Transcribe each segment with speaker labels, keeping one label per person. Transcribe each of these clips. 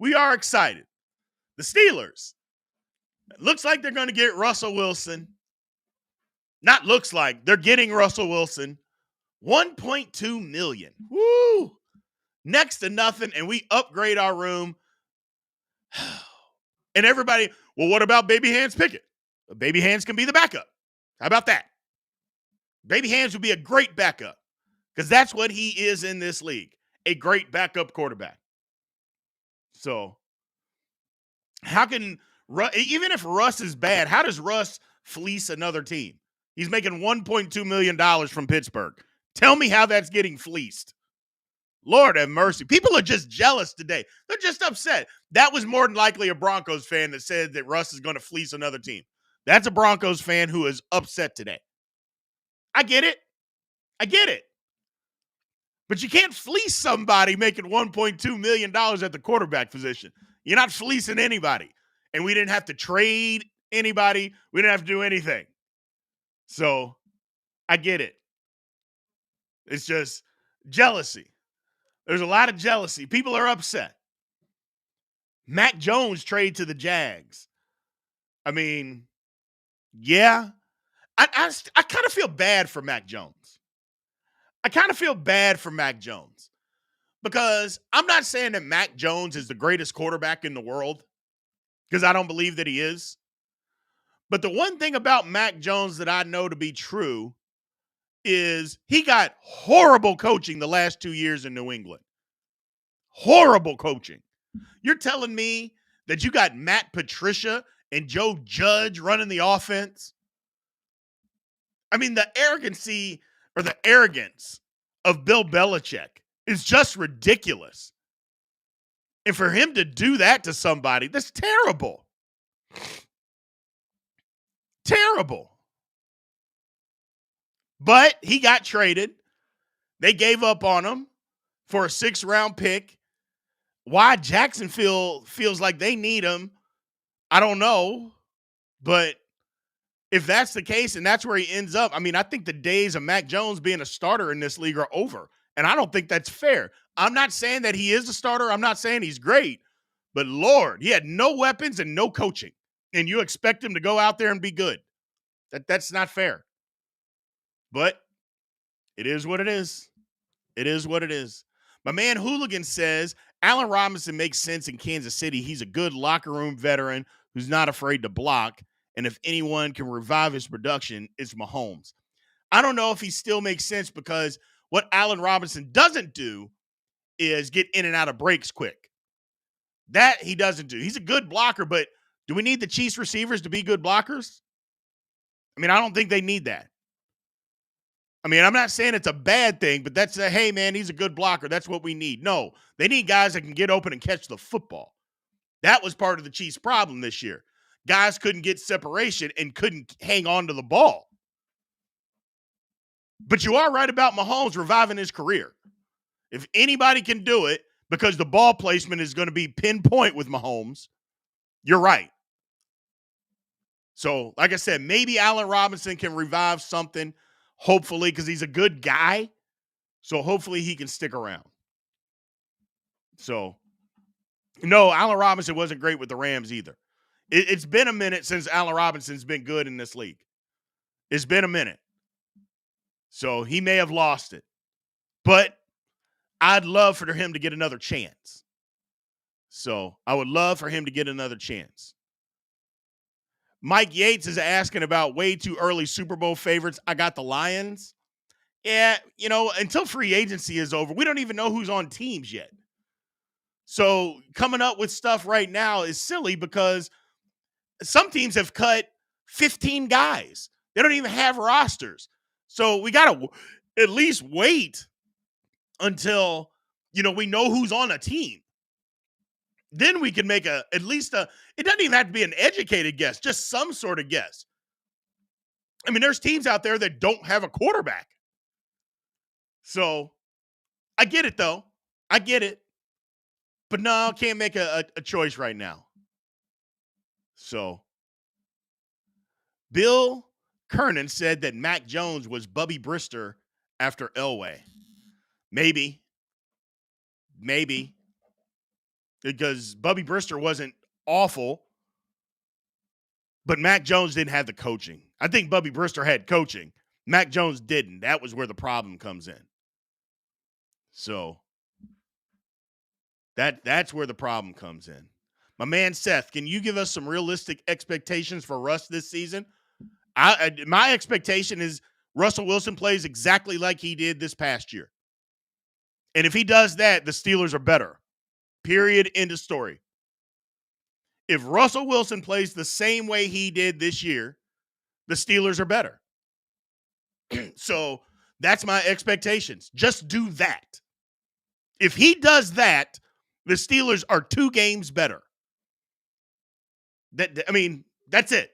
Speaker 1: we are excited. The Steelers. It looks like they're going to get Russell Wilson. Not looks like. They're getting Russell Wilson. $1.2 million. Woo! Next to nothing, and we upgrade our room. And everybody, well, what about Baby Hands Pickett? Baby Hands can be the backup. How about that? Baby Hands would be a great backup because that's what he is in this league, a great backup quarterback. So how can, even if Russ is bad, how does Russ fleece another team? He's making $1.2 million from Pittsburgh. Tell me how that's getting fleeced. Lord have mercy. People are just jealous today. They're just upset. That was more than likely a Broncos fan that said that Russ is going to fleece another team. That's a Broncos fan who is upset today. I get it. I get it. But you can't fleece somebody making $1.2 million at the quarterback position. You're not fleecing anybody. And we didn't have to trade anybody. We didn't have to do anything. So I get it. It's just jealousy. There's a lot of jealousy. People are upset. Mac Jones trade to the Jags. I mean, yeah. I kind of feel bad for Mac Jones. I kind of feel bad for Mac Jones because I'm not saying that Mac Jones is the greatest quarterback in the world because I don't believe that he is. But the one thing about Mac Jones that I know to be true is he got horrible coaching the last 2 years in New England. Horrible coaching. You're telling me that you got Matt Patricia and Joe Judge running the offense? I mean, the arrogance of Bill Belichick is just ridiculous. And for him to do that to somebody, that's terrible. Terrible. But he got traded. They gave up on him for a 6th-round pick. Why Jacksonville feels like they need him, I don't know. But if that's the case and that's where he ends up, I mean, I think the days of Mac Jones being a starter in this league are over. And I don't think that's fair. I'm not saying that he is a starter. I'm not saying he's great. But Lord, he had no weapons and no coaching. And you expect him to go out there and be good. That's not fair. But it is what it is. It is what it is. My man Hooligan says, Allen Robinson makes sense in Kansas City. He's a good locker room veteran who's not afraid to block. And if anyone can revive his production, it's Mahomes. I don't know if he still makes sense because what Allen Robinson doesn't do is get in and out of breaks quick. That he doesn't do. He's a good blocker, but do we need the Chiefs receivers to be good blockers? I mean, I don't think they need that. I mean, I'm not saying it's a bad thing, but that's hey, man, he's a good blocker. That's what we need. No, they need guys that can get open and catch the football. That was part of the Chiefs' problem this year. Guys couldn't get separation and couldn't hang on to the ball. But you are right about Mahomes reviving his career. If anybody can do it, because the ball placement is going to be pinpoint with Mahomes, you're right. So, like I said, maybe Allen Robinson can revive something, hopefully, because he's a good guy. So hopefully he can stick around. So, no, Allen Robinson wasn't great with the Rams either. It's been a minute since Allen Robinson's been good in this league. It's been a minute. So he may have lost it. But I'd love for him to get another chance. So I would love for him to get another chance. Mike Yates is asking about way too early Super Bowl favorites. I got the Lions. Yeah, until free agency is over, we don't even know who's on teams yet. So coming up with stuff right now is silly because some teams have cut 15 guys. They don't even have rosters. So we got to at least wait until, we know who's on a team. Then we can make it doesn't even have to be an educated guess, just some sort of guess. I mean, there's teams out there that don't have a quarterback. So I get it, though. I get it. But no, I can't make a choice right now. So Bill Kernan said that Mac Jones was Bubby Brister after Elway. Maybe. because Bubby Brister wasn't awful, but Mac Jones didn't have the coaching. I think Bubby Brister had coaching. Mac Jones didn't. That was where the problem comes in. So that's where the problem comes in. My man Seth, can you give us some realistic expectations for Russ this season? My expectation is Russell Wilson plays exactly like he did this past year. And if he does that, the Steelers are better. Period. End of story. If Russell Wilson plays the same way he did this year, the Steelers are better. So that's my expectations. Just do that. If he does that, the Steelers are 2 games better. That's it.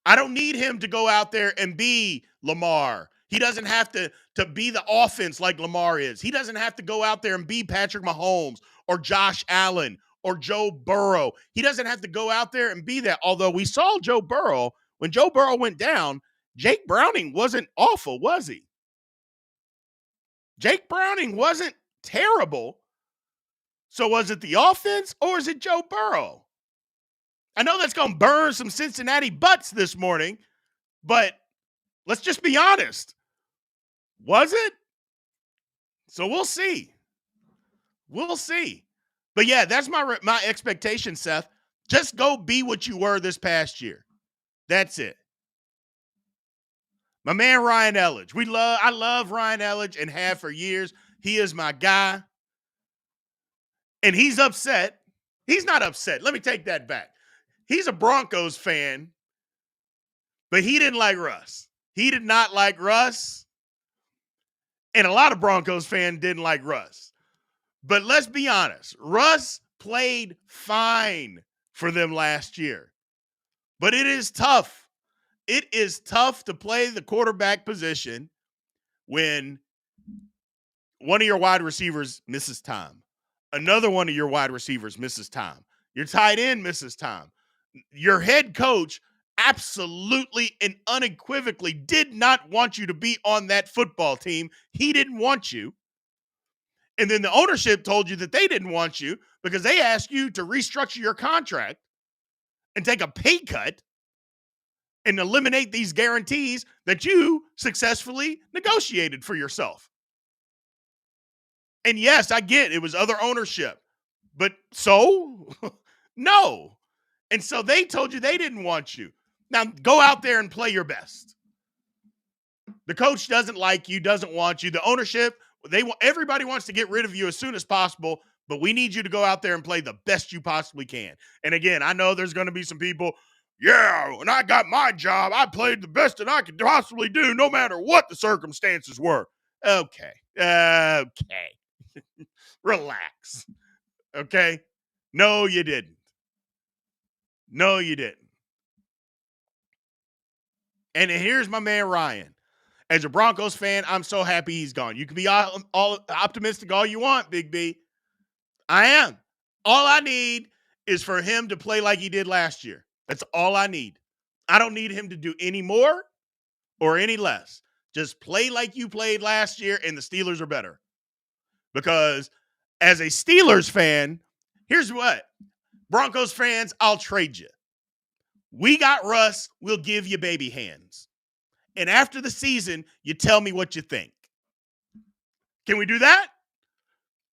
Speaker 1: I don't need him to go out there and be Lamar. He doesn't have to be the offense like Lamar is. He doesn't have to go out there and be Patrick Mahomes or Josh Allen or Joe Burrow. He doesn't have to go out there and be that. Although we saw Joe Burrow, when Joe Burrow went down, Jake Browning wasn't awful, was he? Jake Browning wasn't terrible. So was it the offense or is it Joe Burrow? I know that's going to burn some Cincinnati butts this morning, but let's just be honest. Was it? So we'll see. We'll see. But yeah, that's my expectation, Seth. Just go be what you were this past year. That's it. My man Ryan Elledge. I love Ryan Elledge and have for years. He is my guy. And he's upset. He's not upset. Let me take that back. He's a Broncos fan, but he didn't like Russ. He did not like Russ. And a lot of Broncos fans didn't like Russ. But let's be honest. Russ played fine for them last year. But it is tough. It is tough to play the quarterback position when one of your wide receivers misses time. Another one of your wide receivers misses time. Your tight end misses time. Your head coach absolutely and unequivocally did not want you to be on that football team. He didn't want you. And then the ownership told you that they didn't want you because they asked you to restructure your contract and take a pay cut and eliminate these guarantees that you successfully negotiated for yourself. And yes, I get it was other ownership, but so no. And so they told you they didn't want you. Now go out there and play your best. The coach doesn't like you, doesn't want you. The ownership, everybody wants to get rid of you as soon as possible, but we need you to go out there and play the best you possibly can. And again, I know there's going to be some people, yeah, when I got my job, I played the best that I could possibly do, no matter what the circumstances were. Okay. Relax. Okay? No, you didn't. No, you didn't. And here's my man Ryan. As a Broncos fan, I'm so happy he's gone. You can be all optimistic all you want, Big B. I am. All I need is for him to play like he did last year. That's all I need. I don't need him to do any more or any less. Just play like you played last year, and the Steelers are better. Because as a Steelers fan, here's what. Broncos fans, I'll trade you. We got Russ. We'll give you baby hands. And after the season, you tell me what you think. Can we do that?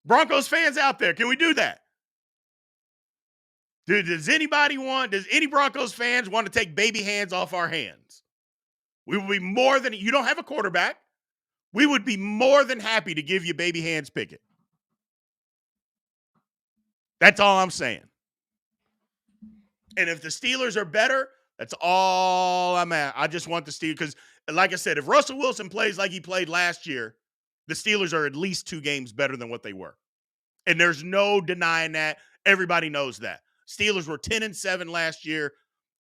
Speaker 1: Broncos fans out there, can we do that? Does any Broncos fans want to take baby hands off our hands? We would be more than, you don't have a quarterback. We would be more than happy to give you baby hands Pickett. That's all I'm saying. And if the Steelers are better, that's all I'm at. I just want the Steelers, because like I said, if Russell Wilson plays like he played last year, the Steelers are at least 2 games better than what they were. And there's no denying that. Everybody knows that. Steelers were 10-7 last year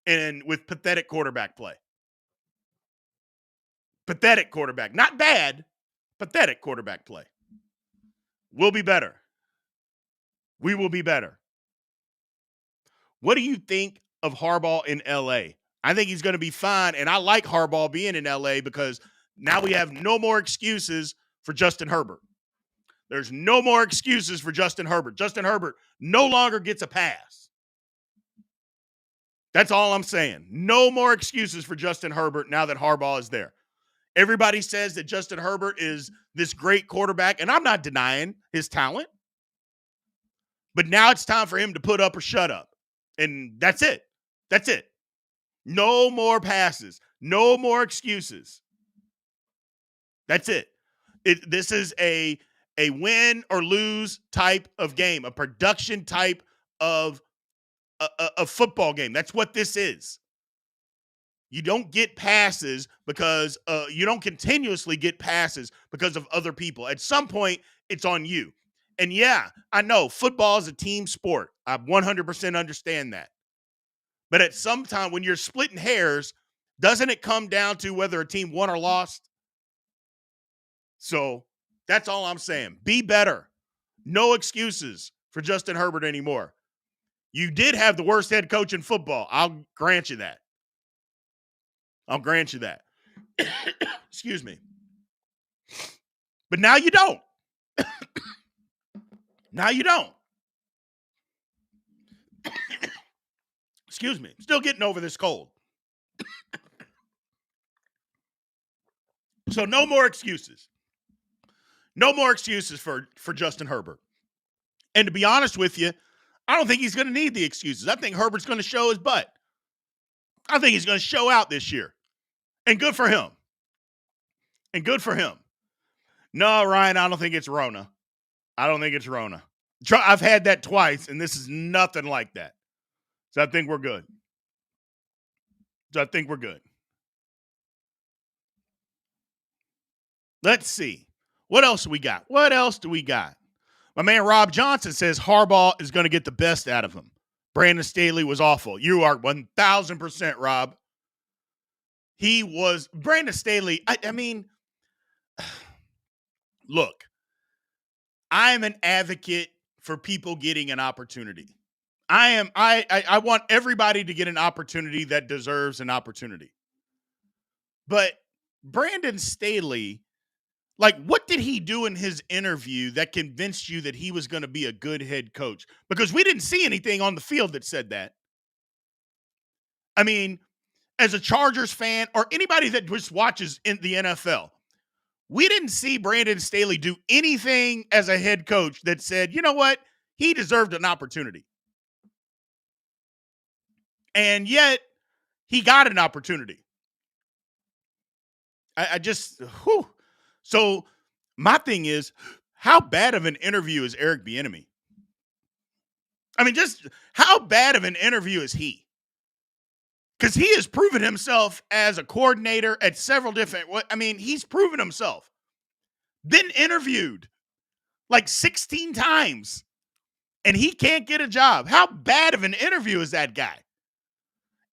Speaker 1: and with pathetic quarterback play. Pathetic quarterback. Not bad, pathetic quarterback play. We'll be better. We will be better. What do you think of Harbaugh in L.A.? I think he's going to be fine, and I like Harbaugh being in L.A. because now we have no more excuses for Justin Herbert. There's no more excuses for Justin Herbert. Justin Herbert no longer gets a pass. That's all I'm saying. No more excuses for Justin Herbert now that Harbaugh is there. Everybody says that Justin Herbert is this great quarterback, and I'm not denying his talent. But now it's time for him to put up or shut up. And that's it. That's it. No more passes. No more excuses. That's it. This is a win or lose type of game, a production type of a football game. That's what this is. You don't get passes because you don't continuously get passes because of other people. At some point, it's on you. And yeah, I know football is a team sport. I 100% understand that. But at some time when you're splitting hairs, doesn't it come down to whether a team won or lost? So that's all I'm saying. Be better. No excuses for Justin Herbert anymore. You did have the worst head coach in football. I'll grant you that. I'll grant you that. Excuse me. But now you don't. Now you don't. Excuse me. Still getting over this cold. So no more excuses. No more excuses for Justin Herbert. And to be honest with you, I don't think he's going to need the excuses. I think Herbert's going to show his butt. I think he's going to show out this year. And good for him. And good for him. No, Ryan, I don't think it's Rona. I don't think it's Rona. I've had that twice, and this is nothing like that. So I think we're good. Let's see. What else do we got? My man Rob Johnson says Harbaugh is going to get the best out of him. Brandon Staley was awful. You are 1,000%, Rob. Brandon Staley, I mean, look, I'm an advocate for people getting an opportunity. I want everybody to get an opportunity that deserves an opportunity. But Brandon Staley, what did he do in his interview that convinced you that he was going to be a good head coach? Because we didn't see anything on the field that said that. I mean, as a Chargers fan or anybody that just watches in the NFL, we didn't see Brandon Staley do anything as a head coach that said, you know what, he deserved an opportunity. And yet, he got an opportunity. So my thing is, how bad of an interview is Eric Bieniemy? I mean, just how bad of an interview is he? Because he has proven himself as a coordinator at several different, he's proven himself. Been interviewed 16 times, and he can't get a job. How bad of an interview is that guy?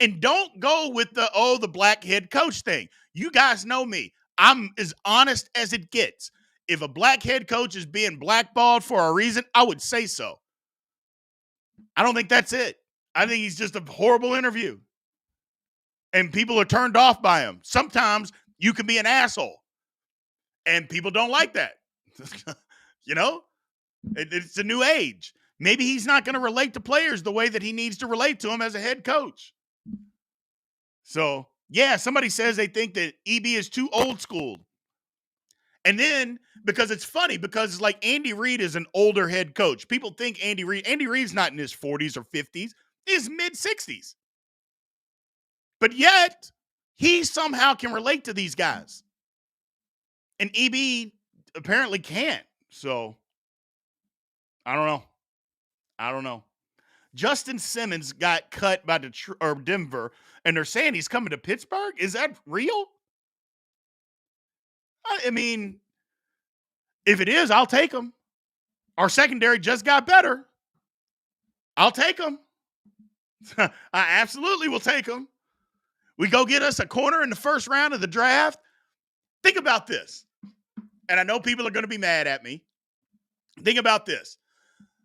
Speaker 1: And don't go with the black head coach thing. You guys know me. I'm as honest as it gets. If a black head coach is being blackballed for a reason, I would say so. I don't think that's it. I think he's just a horrible interview. And people are turned off by him. Sometimes you can be an asshole. And people don't like that. It's a new age. Maybe he's not going to relate to players the way that he needs to relate to them as a head coach. So, yeah, somebody says they think that EB is too old school. And then, because it's funny, because Andy Reid is an older head coach. People think Andy Reid's not in his 40s or 50s. He's mid-60s. But yet, he somehow can relate to these guys. And EB apparently can't. So, I don't know. Justin Simmons got cut by Denver, and they're saying he's coming to Pittsburgh? Is that real? I mean, if it is, I'll take him. Our secondary just got better. I'll take him. I absolutely will take him. We go get us a corner in the first round of the draft. Think about this. And I know people are going to be mad at me. Think about this.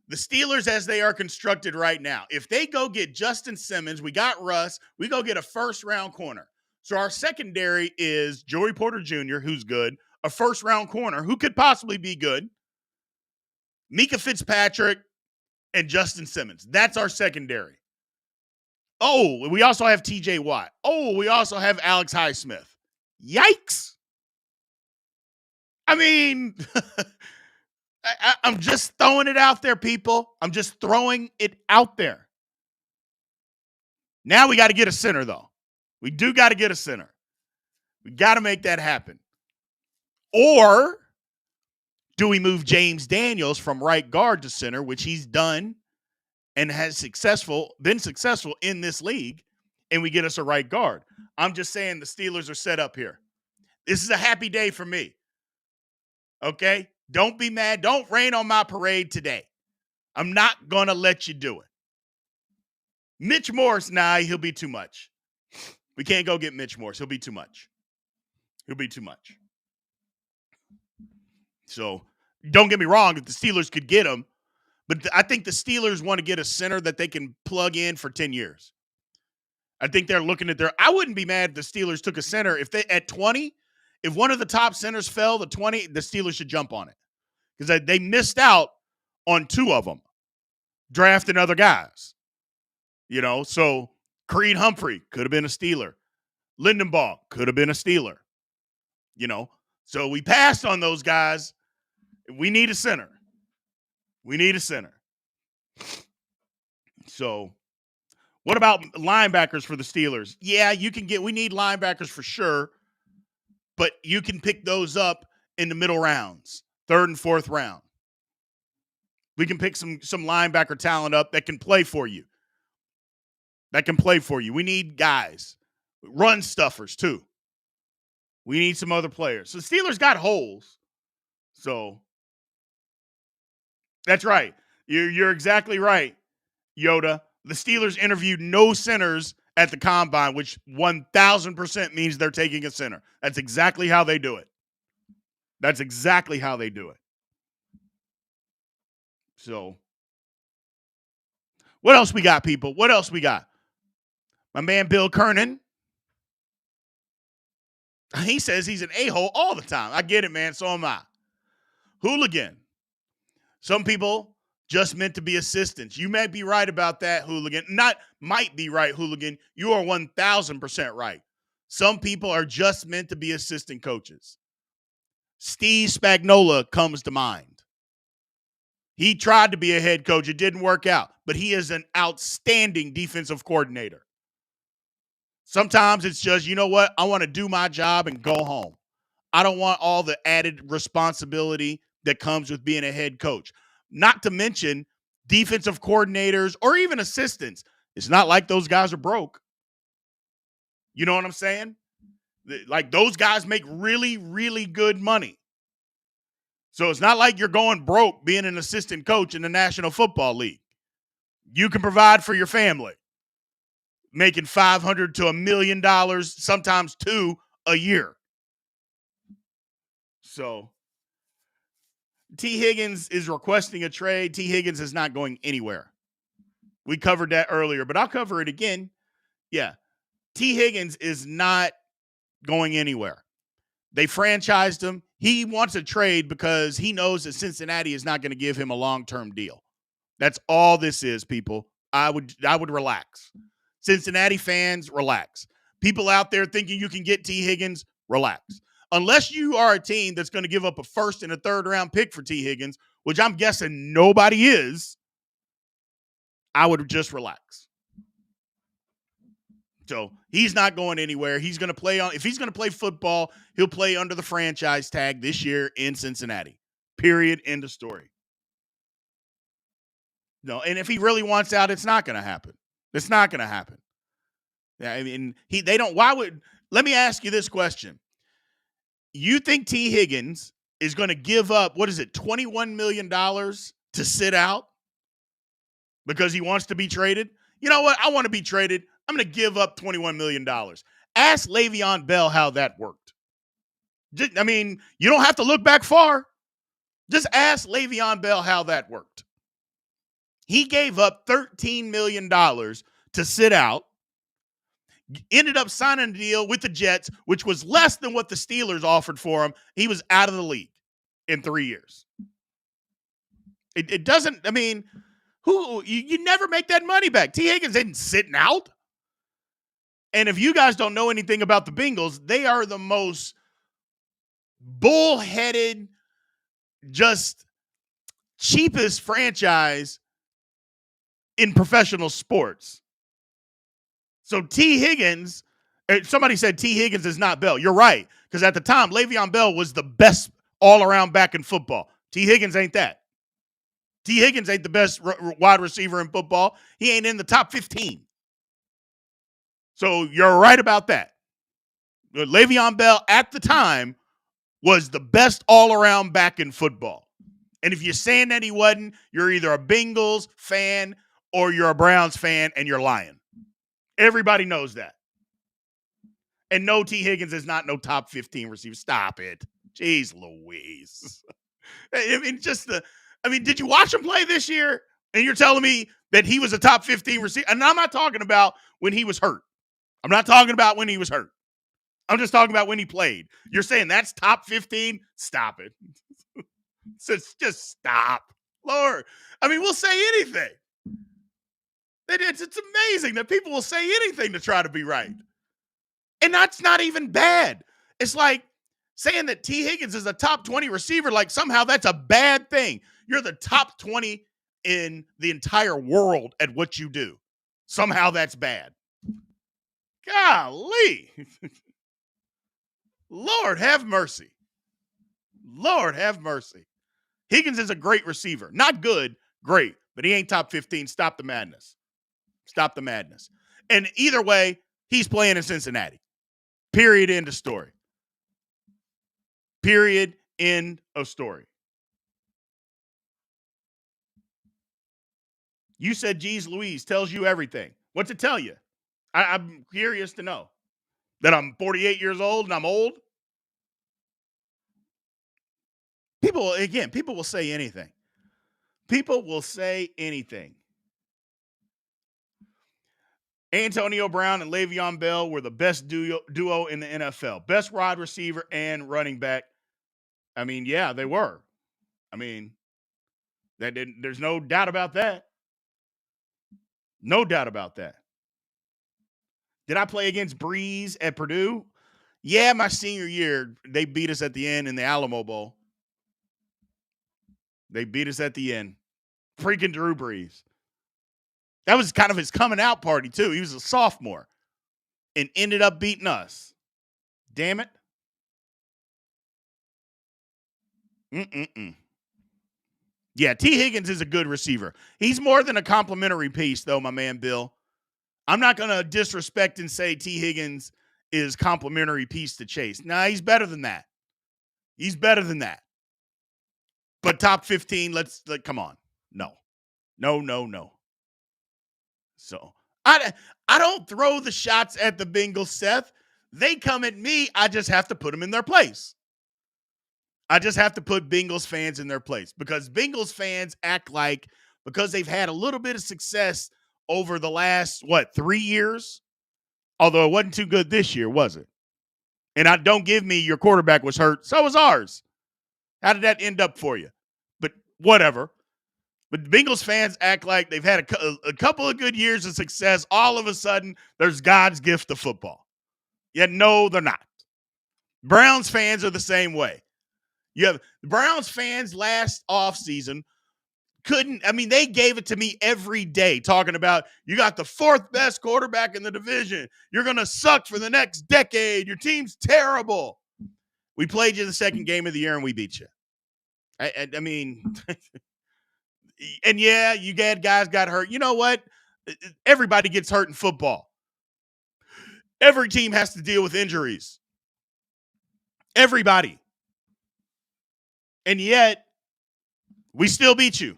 Speaker 1: The Steelers, as they are constructed right now, if they go get Justin Simmons, we got Russ, we go get a first-round corner. So our secondary is Joey Porter Jr., who's good, a first-round corner who could possibly be good, Mika Fitzpatrick and Justin Simmons. That's our secondary. Oh, we also have TJ Watt. Oh, we also have Alex Highsmith. Yikes. I mean, I'm just throwing it out there, people. I'm just throwing it out there. Now we got to get a center, though. We do got to get a center. We got to make that happen. Or do we move James Daniels from right guard to center, which he's done and has been successful in this league, and we get us a right guard? I'm just saying the Steelers are set up here. This is a happy day for me. Okay? Don't be mad. Don't rain on my parade today. I'm not going to let you do it. Mitch Morse, he'll be too much. We can't go get Mitch Morse. He'll be too much. So don't get me wrong, if the Steelers could get him, but I think the Steelers want to get a center that they can plug in for 10 years. I think they're looking at I wouldn't be mad if the Steelers took a center. If they at 20, if one of the top centers fell to 20, the Steelers should jump on it. Because they missed out on two of them, drafting other guys. So Creed Humphrey could have been a Steeler. Lindenbaugh could have been a Steeler. So we passed on those guys. We need a center. So what about linebackers for the Steelers? Yeah, we need linebackers for sure, but you can pick those up in the middle rounds, 3rd and 4th round. We can pick some linebacker talent up that can play for you. We need guys, run stuffers too. We need some other players. So the Steelers got holes. So that's right. You're exactly right, Yoda. The Steelers interviewed no centers at the combine, which 1,000% means they're taking a center. That's exactly how they do it. So what else we got, people? What else we got? My man Bill Kernan. He says he's an a-hole all the time. I get it, man. So am I. Hooligan. Some people just meant to be assistants. You may be right about that, Hooligan. Not might be right, Hooligan. You are 1,000% right. Some people are just meant to be assistant coaches. Steve Spagnuolo comes to mind. He tried to be a head coach. It didn't work out, but he is an outstanding defensive coordinator. Sometimes it's just, you know what? I want to do my job and go home. I don't want all the added responsibility that comes with being a head coach. Not to mention defensive coordinators or even assistants. It's not like those guys are broke. You know what I'm saying? Like those guys make really, really good money. So it's not like you're going broke being an assistant coach in the National Football League. You can provide for your family, making $500 to $1 million, sometimes $2 million a year. So T. Higgins is requesting a trade. T. Higgins is not going anywhere. We covered that earlier, but I'll cover it again. Yeah. T. Higgins is not going anywhere. They franchised him. He wants a trade because he knows that Cincinnati is not going to give him a long-term deal. That's all this is, people. I would relax. Cincinnati fans, relax. People out there thinking you can get T. Higgins, relax. Unless you are a team that's going to give up a 1st and a 3rd round pick for T. Higgins, which I'm guessing nobody is, I would just relax. So he's not going anywhere. He's going to play if he's going to play football, he'll play under the franchise tag this year in Cincinnati. Period. End of story. No, and if he really wants out, it's not going to happen. It's not going to happen. I mean, let me ask you this question. You think T. Higgins is going to give up, $21 million to sit out because he wants to be traded? You know what? I want to be traded. I'm going to give up $21 million. Ask Le'Veon Bell how that worked. You don't have to look back far. Just ask Le'Veon Bell how that worked. He gave up $13 million to sit out, ended up signing a deal with the Jets, which was less than what the Steelers offered for him. He was out of the league in 3 years. It doesn't, I mean, you never make that money back. T. Higgins isn't sitting out. And if you guys don't know anything about the Bengals, they are the most bullheaded, just cheapest franchise in professional sports. So T. Higgins, somebody said T. Higgins is not Bell. You're right, because at the time, Le'Veon Bell was the best all-around back in football. T. Higgins ain't that. T. Higgins ain't the best wide receiver in football. He ain't in the top 15. So you're right about that. Le'Veon Bell at the time was the best all-around back in football. And if you're saying that he wasn't, you're either a Bengals fan or you're a Browns fan and you're lying. Everybody knows that. And no, T. Higgins is not no top 15 receiver. Stop it. Jeez Louise. Did you watch him play this year? And you're telling me that he was a top 15 receiver? And I'm not talking about when he was hurt. I'm not talking about when he was hurt. I'm just talking about when he played. You're saying that's top 15? Stop it. Just stop. Lord. We'll say anything. It's amazing that people will say anything to try to be right. And that's not even bad. It's like saying that T. Higgins is a top 20 receiver, like somehow that's a bad thing. You're the top 20 in the entire world at what you do. Somehow that's bad. Golly. Lord have mercy. Lord have mercy. Higgins is a great receiver. Not good, great, but he ain't top 15. Stop the madness. Stop the madness. And either way, he's playing in Cincinnati. Period. End of story. Period. End of story. You said geez Louise tells you everything. What's it tell you? I'm curious to know. That I'm 48 years old and I'm old? People will say anything. People will say anything. Antonio Brown and Le'Veon Bell were the best duo in the NFL. Best wide receiver and running back. Yeah, they were. There's no doubt about that. No doubt about that. Did I play against Breeze at Purdue? Yeah, my senior year, they beat us at the end in the Alamo Bowl. They beat us at the end. Freaking Drew Brees. That was kind of his coming out party, too. He was a sophomore and ended up beating us. Damn it. Yeah, T. Higgins is a good receiver. He's more than a complimentary piece, though, my man Bill. I'm not going to disrespect and say T. Higgins is complimentary piece to Chase. Nah, he's better than that. He's better than that. But top 15, come on. No. So I don't throw the shots at the Bengals, Seth. They come at me. I just have to put them in their place. I just have to put Bengals fans in their place because Bengals fans act like because they've had a little bit of success over the last, 3 years? Although it wasn't too good this year, was it? And don't give me your quarterback was hurt. So was ours. How did that end up for you? But whatever. But Bengals fans act like they've had a couple of good years of success. All of a sudden, there's God's gift to football. Yet, no, they're not. Browns fans are the same way. You have the Browns fans last offseason they gave it to me every day talking about you got the fourth best quarterback in the division. You're going to suck for the next decade. Your team's terrible. We played you the second game of the year and we beat you. And yeah, you guys got hurt. You know what? Everybody gets hurt in football. Every team has to deal with injuries. Everybody. And yet, we still beat you.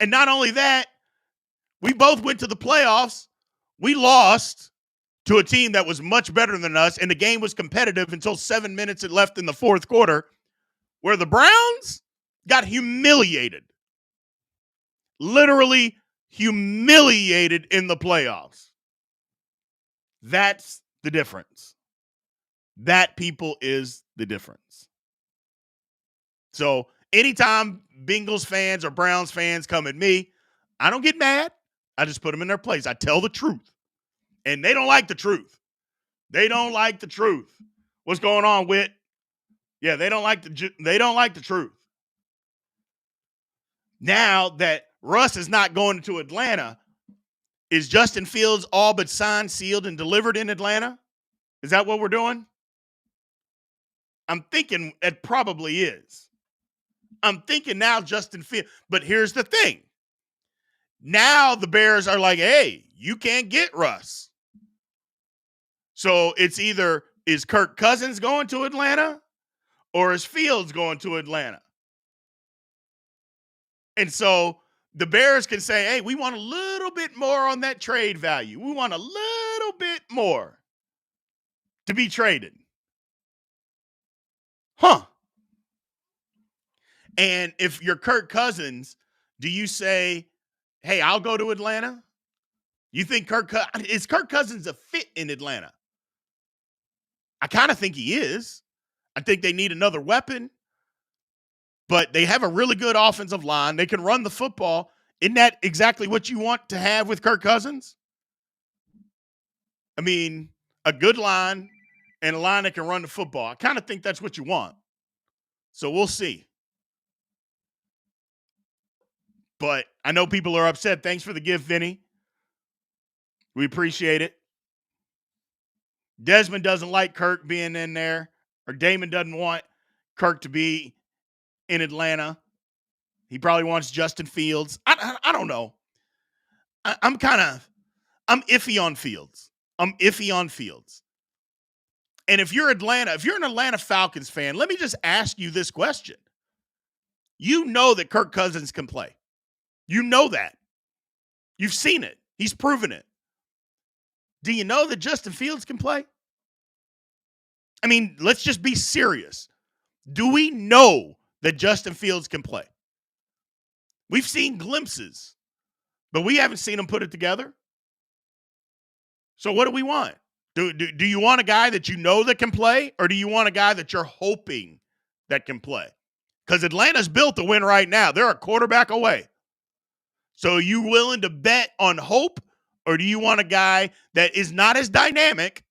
Speaker 1: And not only that, we both went to the playoffs. We lost to a team that was much better than us, and the game was competitive until 7 minutes left in the fourth quarter, where the Browns got humiliated. Literally humiliated in the playoffs. That's the difference. That, people, is the difference. So, anytime Bengals fans or Browns fans come at me, I don't get mad. I just put them in their place. I tell the truth. And they don't like the truth. They don't like the truth. What's going on, Whit? Yeah, they don't like the truth. Now that Russ is not going to Atlanta, is Justin Fields all but signed, sealed, and delivered in Atlanta? Is that what we're doing? I'm thinking it probably is. I'm thinking now Justin Fields. But here's the thing. Now the Bears are like, hey, you can't get Russ. So it's either is Kirk Cousins going to Atlanta or is Fields going to Atlanta? And so the Bears can say, hey, we want a little bit more on that trade value. We want a little bit more to be traded. Huh. And if you're Kirk Cousins, do you say, hey, I'll go to Atlanta? You think is Kirk Cousins a fit in Atlanta? I kind of think he is. I think they need another weapon, but they have a really good offensive line. They can run the football. Isn't that exactly what you want to have with Kirk Cousins? I mean, a good line and a line that can run the football. I kind of think that's what you want. So we'll see. But I know people are upset. Thanks for the gift, Vinny. We appreciate it. Desmond doesn't like Kirk being in there, or Damon doesn't want Kirk to be in Atlanta. He probably wants Justin Fields. I don't know. I'm iffy on Fields. And if you're an Atlanta Falcons fan, let me just ask you this question. You know that Kirk Cousins can play. You know that. You've seen it. He's proven it. Do you know that Justin Fields can play? I mean, let's just be serious. Do we know that Justin Fields can play? We've seen glimpses, but we haven't seen him put it together. So what do we want? Do you want a guy that you know that can play, or do you want a guy that you're hoping that can play? Because Atlanta's built to win right now. They're a quarterback away. So are you willing to bet on hope, or do you want a guy that is not as dynamic,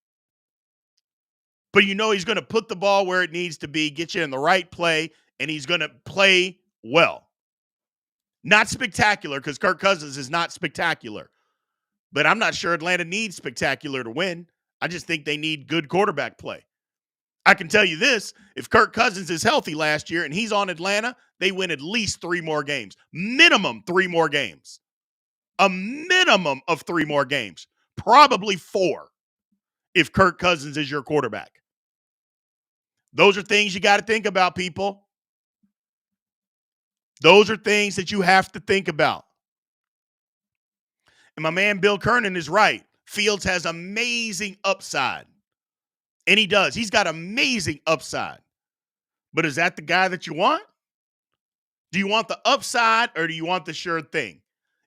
Speaker 1: but you know he's going to put the ball where it needs to be, get you in the right play, and he's going to play well? Not spectacular, because Kirk Cousins is not spectacular. But I'm not sure Atlanta needs spectacular to win. I just think they need good quarterback play. I can tell you this, if Kirk Cousins is healthy last year and he's on Atlanta, they win at least 3 more games. Minimum 3 more games. A minimum of 3 more games. Probably 4 if Kirk Cousins is your quarterback. Those are things you got to think about, people. Those are things that you have to think about. And my man Bill Kernan is right. Fields has amazing upside. And he does. He's got amazing upside. But is that the guy that you want? Do you want the upside or do you want the sure thing?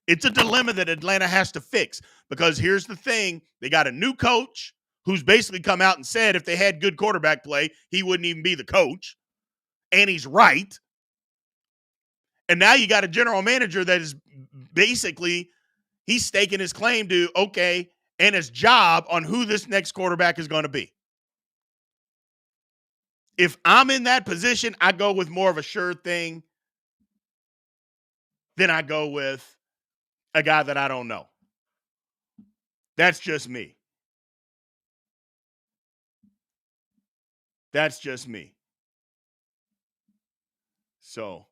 Speaker 1: It's a dilemma that Atlanta has to fix, because here's the thing. They got a new coach who's basically come out and said if they had good quarterback play, he wouldn't even be the coach. And he's right. And now you got a general manager that is basically, he's staking his claim to, okay, and his job on who this next quarterback is going to be. If I'm in that position, I go with more of a sure thing than I go with a guy that I don't know. That's just me. That's just me. So,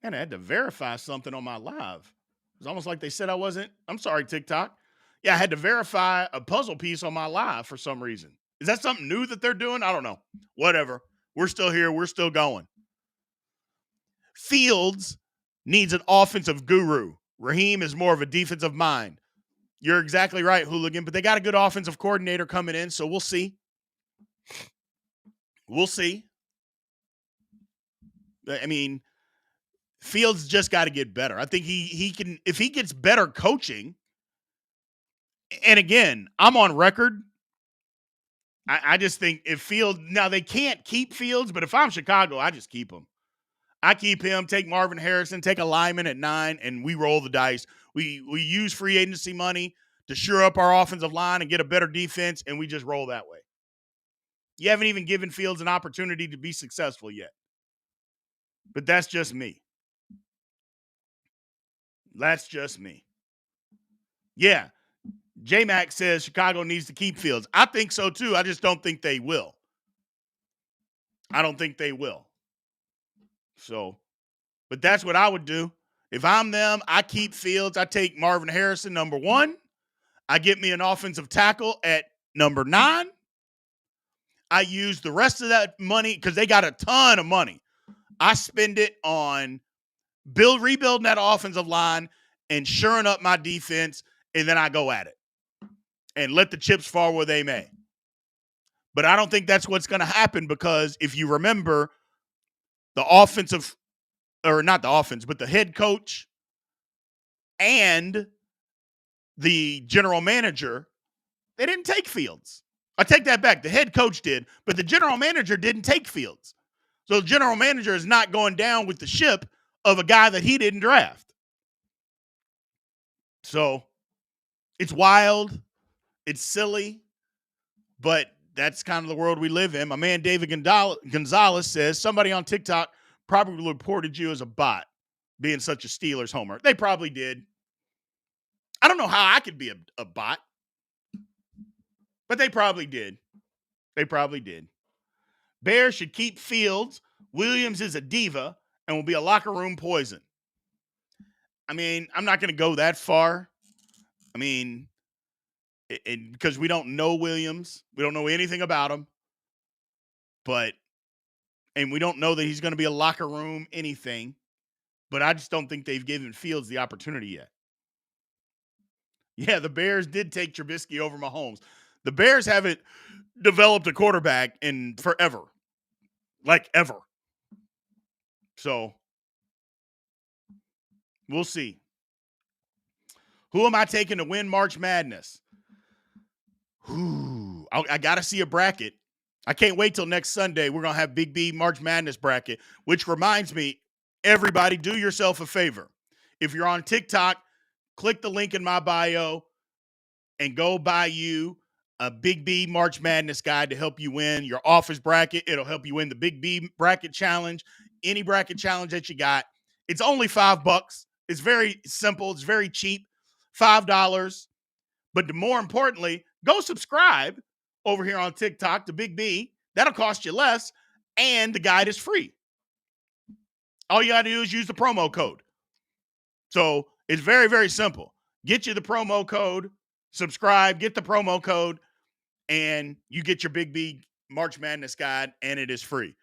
Speaker 1: and I had to verify something on my live. It was almost like they said I wasn't. I'm sorry, TikTok. Yeah, I had to verify a puzzle piece on my live for some reason. Is that something new that they're doing? I don't know. Whatever. We're still here. We're still going. Fields needs an offensive guru. Raheem is more of a defensive mind. You're exactly right, Hooligan, but they got a good offensive coordinator coming in, so we'll see. We'll see. I mean, Fields just got to get better. I think he can, if he gets better coaching, and again, I'm on record. I just think if Fields, now they can't keep Fields, but if I'm Chicago, I just keep him. I keep him, take Marvin Harrison, take a lineman at 9, and we roll the dice. We use free agency money to shore up our offensive line and get a better defense, and we just roll that way. You haven't even given Fields an opportunity to be successful yet. But that's just me. That's just me. Yeah. J-Mac says Chicago needs to keep Fields. I think so too. I just don't think they will. I don't think they will. So, but that's what I would do. If I'm them, I keep Fields. I take Marvin Harrison, number 1. I get me an offensive tackle at number 9. I use the rest of that money because they got a ton of money. I spend it on rebuilding that offensive line and shoring up my defense, and then I go at it and let the chips fall where they may. But I don't think that's what's going to happen because if you remember, the offensive, or not the offense, but the head coach and the general manager, they didn't take Fields. I take that back. The head coach did, but the general manager didn't take Fields. So the general manager is not going down with the ship of a guy that he didn't draft. So it's wild. It's silly, but that's kind of the world we live in. My man David Gonzalez says somebody on TikTok probably reported you as a bot being such a Steelers homer. They probably did. I don't know how I could be a bot, but they probably did. They probably did. Bears should keep Fields. Williams is a diva and will be a locker room poison. I mean, I'm not going to go that far. I mean, because we don't know Williams. We don't know anything about him. And we don't know that he's going to be a locker room anything. But I just don't think they've given Fields the opportunity yet. Yeah, the Bears did take Trubisky over Mahomes. The Bears haven't developed a quarterback in forever. Like ever. So, we'll see. Who am I taking to win March Madness? I got to see a bracket. I can't wait till next Sunday. We're going to have Big B March Madness bracket, which reminds me, everybody, do yourself a favor. If you're on TikTok, click the link in my bio and go buy you a Big B March Madness guide to help you win your office bracket. It'll help you win the Big B bracket challenge, any bracket challenge that you got. It's only $5. It's very simple. It's very cheap. $5. But more importantly, go subscribe over here on TikTok to Big B. That'll cost you less, and the guide is free. All you got to do is use the promo code. So it's very, very simple. Get you the promo code, subscribe, get the promo code, and you get your Big B March Madness guide, and it is free.